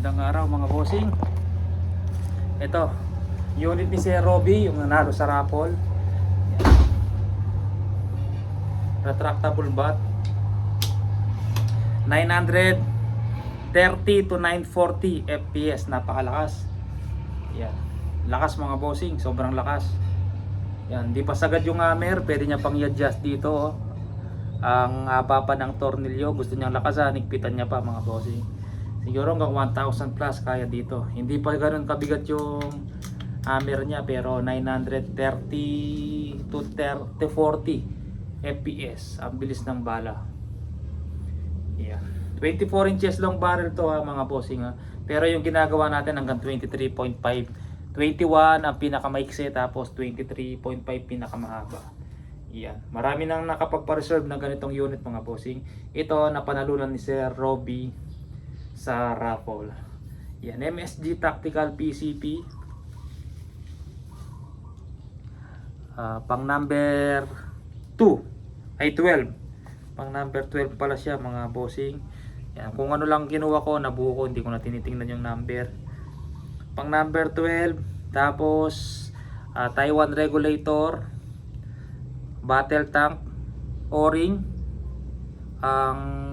Magandang araw mga bossing. Ito, unit ni Sir Robby, yung nanalo sa raffle. Retractable bat. 930 to 940 FPS, napakalakas. Yan. Lakas mga bossing, sobrang lakas. Yan, di pa sagad yung hammer, pwede niya pang i-adjust dito. Oh. Ang haba pa ng tornilyo, gusto niyang lakasan, higpitan niya pa mga bossing. Siguro hanggang 1,000 plus kaya dito. Hindi pa ganoon kabigat yung hammer niya, pero 930 to 40 FPS. Ang bilis ng bala. Yeah. 24 inches long barrel to ha mga bossing ha. Pero yung ginagawa natin hanggang 23.5. 21 ang pinakamaiksi, tapos 23.5 pinakamahaba. Yan. Marami nang nakapagpa-reserve ng ganitong unit mga bossing. Ito napanalunan ni Sir Robby sa raffle. Yan, MSG Tactical PCP. Pang number 2 ay 12. Pang number 12 pala siya mga bossing. Yan, kung ano lang kinuha ko, nabuo ko, hindi ko na tinitingnan yung number. Pang number 12, tapos Taiwan regulator, battle tank, o-ring. Ang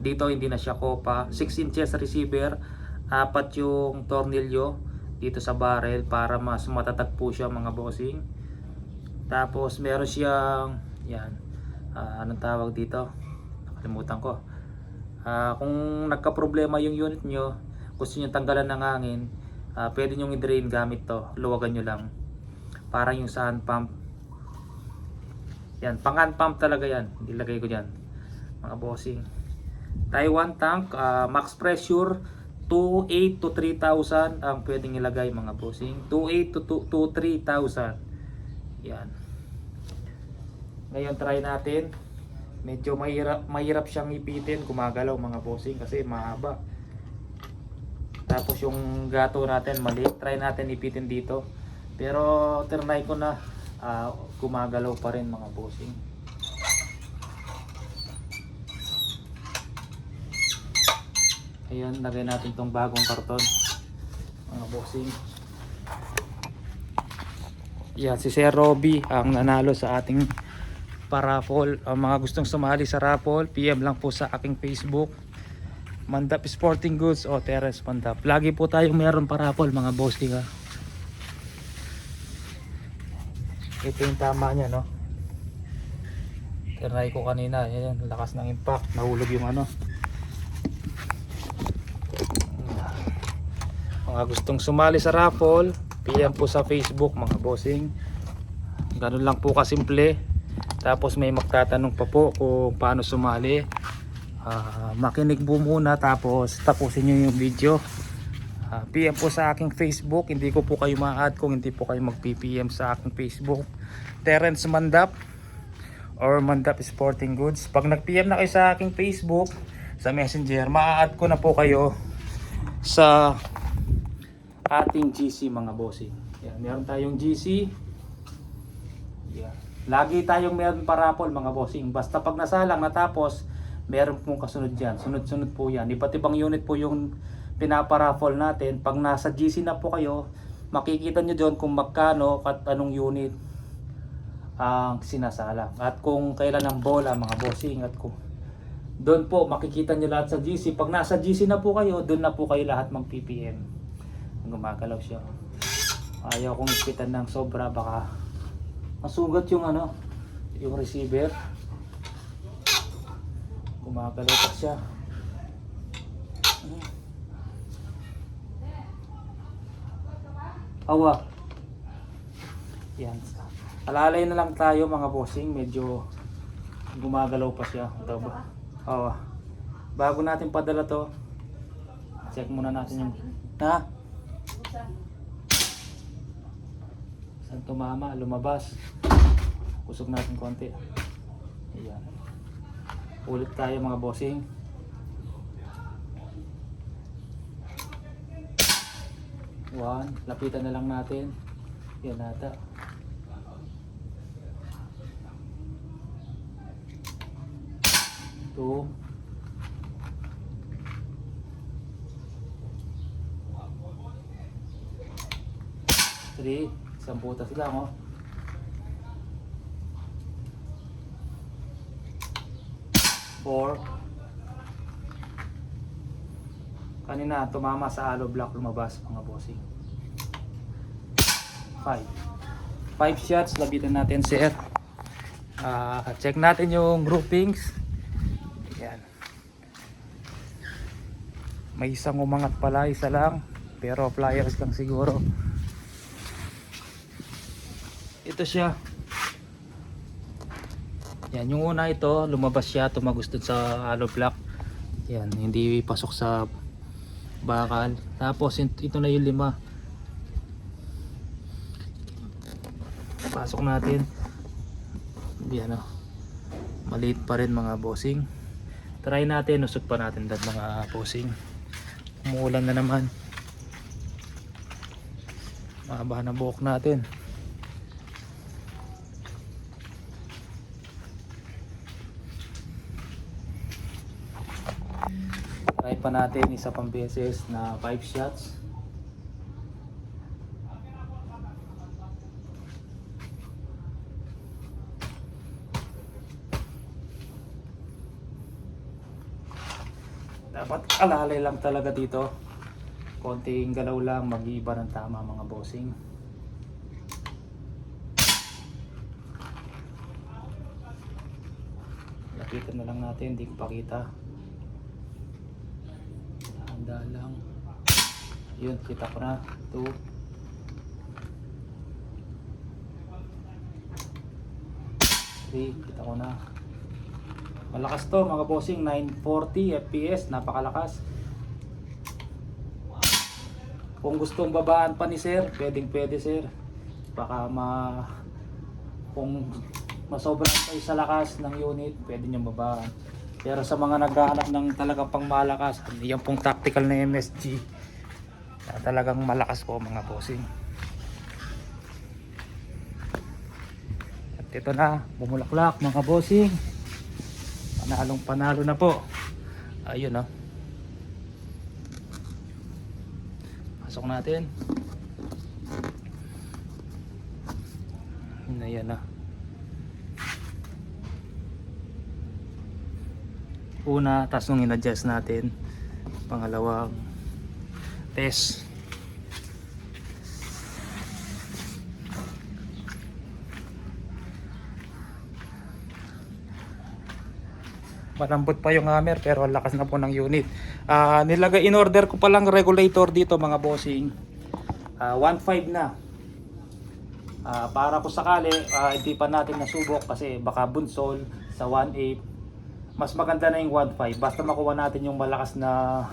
dito hindi na siya kopa. 6 inches receiver, 4 yung tornilyo dito sa barrel para mas matatag po siya mga bossing. Tapos meron siyang yan, anong tawag dito, nakalimutan ko. Kung nagka-problema yung unit nyo, gusto nyo tanggalan ng hangin, pwede nyo i-drain gamit to. Luwagan nyo lang, parang yung sa hand pump. Yan, pang hand pump talaga yan. Ilagay ko dyan mga bossing. Taiwan tank, max pressure 2.8 to 3,000 ang pwedeng ilagay mga bossing. 2.8 to 3,000. Yan. Ngayon try natin. Medyo mahirap siyang ipitin, gumagalaw mga bossing kasi mahaba. Tapos yung gato natin maliit. Try natin ipitin dito. Pero trinay ko na, gumagalaw pa rin mga bossing. Ayun, lagay natin tong bagong karton mga bossing. Yan, si Sir Robby ang nanalo sa ating paraffle. Ang mga gustong sumali sa raffle, PM lang po sa aking Facebook, Mandap Sporting Goods o Teres Mandap. Lagi po tayong meron paraffle mga bossing ha. Ito yung tama niya no. Tinry ko kanina, yan, lakas ng impact, nahulog yung ano. Mga gustong sumali sa raffle, PM po sa Facebook mga bossing. Ganun lang po kasimple. Tapos may magtatanong pa po kung paano sumali. Makinig po muna tapos tapusin nyo yung video. PM po sa aking Facebook. Hindi ko po kayo ma-add kung hindi po kayo mag-PPM sa aking Facebook, Terence Mandap or Mandap Sporting Goods. Pag nag-PM na kayo sa aking Facebook, sa Messenger, ma-add ko na po kayo sa ating GC mga bossing. Yan, meron tayong GC. Yan. Lagi tayong meron paraffle mga bossing. Basta pag nasalang natapos, meron pong kasunod dyan. Sunod-sunod po yan. Iba't ibang unit po yung pinaparaffle natin. Pag nasa GC na po kayo, makikita nyo doon kung magkano at anong unit ang sinasalang. At kung kailan ang bola mga bossing. At kung doon po makikita nyo lahat sa GC. Pag nasa GC na po kayo, doon na po kayo lahat mag-PPM. Gumagalaw siya. Ayaw kong ipitan ng sobra, baka masugat yung ano, yung receiver. Gumagalaw pa siya. Awa. Yan. Alalay na lang tayo mga bossing, medyo gumagalaw pa siya. Ito ba? Awa. Bago natin padala to, check muna natin yung saan tumama, lumabas. Kusog natin konti. Ayan. Ulit tayo mga bossing. One, lapitan na lang natin. Yan nata. Two. 3, isang butas lang oh. 4. Kanina tumama sa hollow block, lumabas mga bossing. 5. 5 shots, labitan natin sir. Check natin yung groupings. Yan. May isang umangat pala, isa lang. Pero pliers lang siguro. Ito siya. Yan, yung una ito, lumabas siya, tumagos dun sa hollow block. Yan, hindi pasok sa bakal. Tapos ito na yung 5. Pasok natin. Yan oh. Maliit pa rin mga bossing. Try natin, usog pa natin dad mga bossing. Umuulan na naman. Mahaba na buhok natin. Try pa natin isa pang beses na 5 shots. Dapat alalay lang talaga dito. Konting galaw lang, mag-iiba ng tama mga bossing. Lapitan na lang natin, hindi ko pakita. Handa lang. Yun, kita ko na. 2. 3, kita ko na. Malakas to mga bossing, 940 fps, napakalakas. Kung gustong babaan pa ni sir, pwede sir. Baka kung masobrahan kayo sa lakas ng unit, pwede nyo babaan. Pero sa mga naghahanap ng talagang pang malakas, yan pong tactical na MSG na talagang malakas po mga bossing. At ito na, bumulaklak mga bossing. Panalong panalo na po. Ayun oh. Pasok natin. Ayan na. Una, tapos nung in-adjust natin. Pangalawang test. Malambot pa yung hammer pero lakas na po ng unit. Nilagay in order ko pa lang regulator dito mga bossing. 1.5 na. Para kung sakali hindi pa natin nasubok kasi baka bunsol sa 1.8. Mas maganda na yung 1.5 basta makuha natin yung malakas na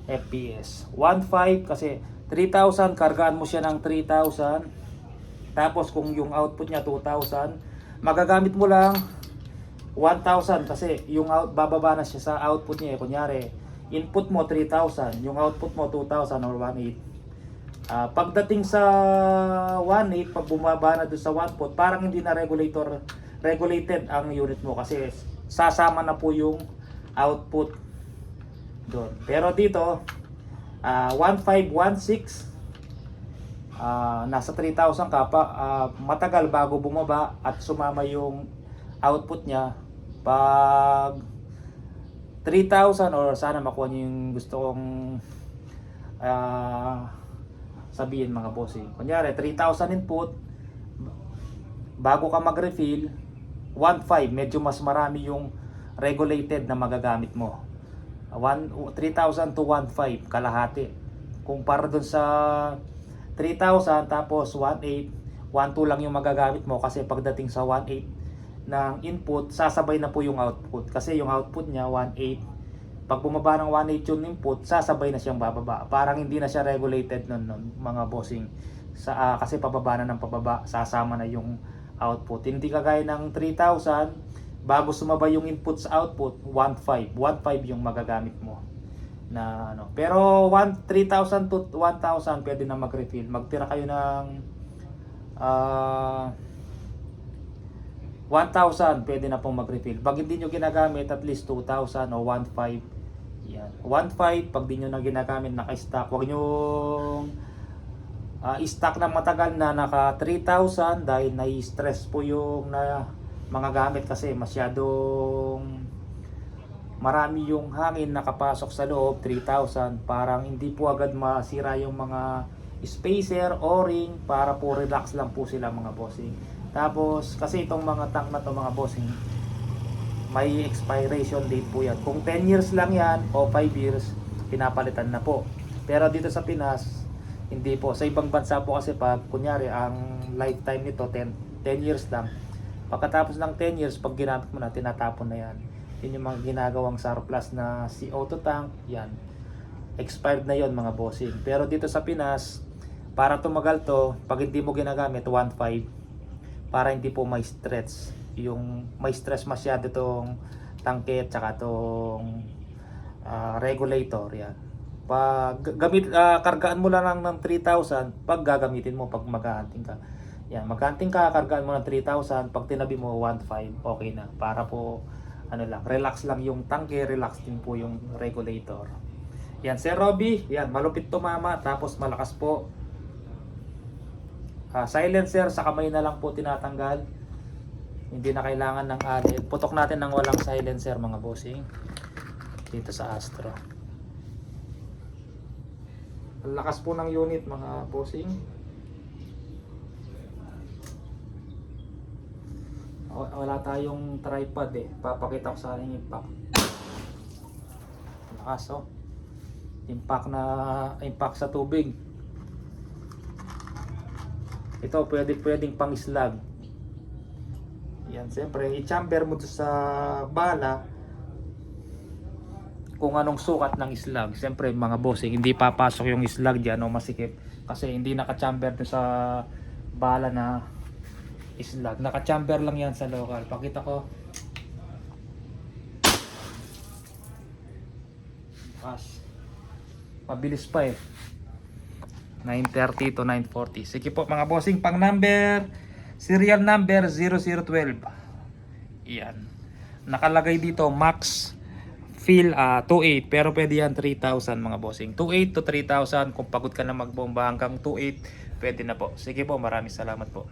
FPS. 1.5 kasi 3,000, kargaan mo siya ng 3,000. Tapos kung yung output niya 2,000, magagamit mo lang 1,000 kasi yung bababa na siya sa output niya. Kunyari, input mo 3,000, yung output mo 2,000 or 1.8. Pagdating sa 1.8, pag bumaba na doon sa output, parang hindi na regulated ang unit mo kasi sasama na po yung output doon. Pero dito, 1.5, 1.6, nasa 3,000 ka pa, matagal bago bumaba at sumama yung output niya. Pag 3,000 or sana makuha niyo yung gusto kong sabihin mga bossing. Kunyari 3,000 input, bago ka mag-refill 1.5, medyo mas marami yung regulated na magagamit mo. 3,000 to 1.5 kalahati. Kumpara dun sa 3,000 tapos 1.8, 1.2 lang yung magagamit mo kasi pagdating sa 1.8 ng input, sasabay na po yung output. Kasi yung output niya 1.8. Pag bumaba ng 1.8 yung input, sasabay na siyang bababa. Parang hindi na siya regulated nun mga bossing. Kasi pababa na ng pababa, sasama na yung output. Hindi kagaya ng 3,000, bago sumabay yung input sa output, 1.5. 1.5 yung magagamit mo. Na, ano. Pero 3,000 to 1,000 pwede na mag-refill. Magtira kayo ng 1,000 pwede na pong mag-refill. Pag hindi nyo ginagamit, at least 2,000 o 1.5. Yan. 1.5 pag di nyo na ginagamit, naka-stock. Huwag nyo stock na matagal na naka 3,000 dahil nai-stress po yung mga gamit kasi masyadong marami yung hangin nakapasok sa loob. 3,000 parang hindi po agad masira yung mga spacer, o-ring, para po relax lang po sila mga bossing. Tapos kasi itong mga tank na to mga bossing, may expiration date po yan. Kung 10 years lang yan o 5 years, pinapalitan na po. Pero dito sa Pinas, hindi po. Sa ibang bansa po kasi pag kunyari ang lifetime nito 10 years lang. Pagkatapos ng 10 years, pag ginamit mo na, tinatapon na yan. Yun yung mga ginagawang surplus na si auto tank, yan. Expired na yon mga bossing. Pero dito sa Pinas, para tumagal to, pag hindi mo ginagamit 1.5, para hindi po may stretch. Yung may stress masyado tong tangke at saka tong regulator, yan. Pag kargaan mo lang ng 3,000 pag gagamitin mo, pag mag-hunting ka. Yan, mag-hunting ka, kargaan mo ng 3,000, pag tinabi mo 1.5, okay na. Para po ano lang, relax lang yung tangke, relax din po yung regulator. Yan, Sir Robby, yan, malupit tumama, tapos malakas po. Silencer sa kamay na lang po tinatanggal. Hindi na kailangan ng alin. Putok natin ng walang silencer mga bossing. Dito sa Astro. Ang lakas po ng unit mga bossing. Wala tayong tripod eh. Papakita ko sa akin yung impact. Lakas oh. Impact sa tubig. Ito pwedeng pang slag. Yan, siyempre i-chamber mo sa bala kung anong sukat ng slag. Siyempre mga bossing, hindi papasok yung slag diyan o masikip kasi hindi naka-chamber to sa bala na slag. Naka-chamber lang yan sa local. Pakita ko. Mabilis pa eh. 930 to 940. Sige po mga bossing, pang number, serial number 0012. Yan. Nakalagay dito max fill 28 pero pwede yan 3,000 mga bossing. 28 to 3,000 kung pagod ka na magbomba hanggang 28 pwede na po. Sige po, maraming salamat po.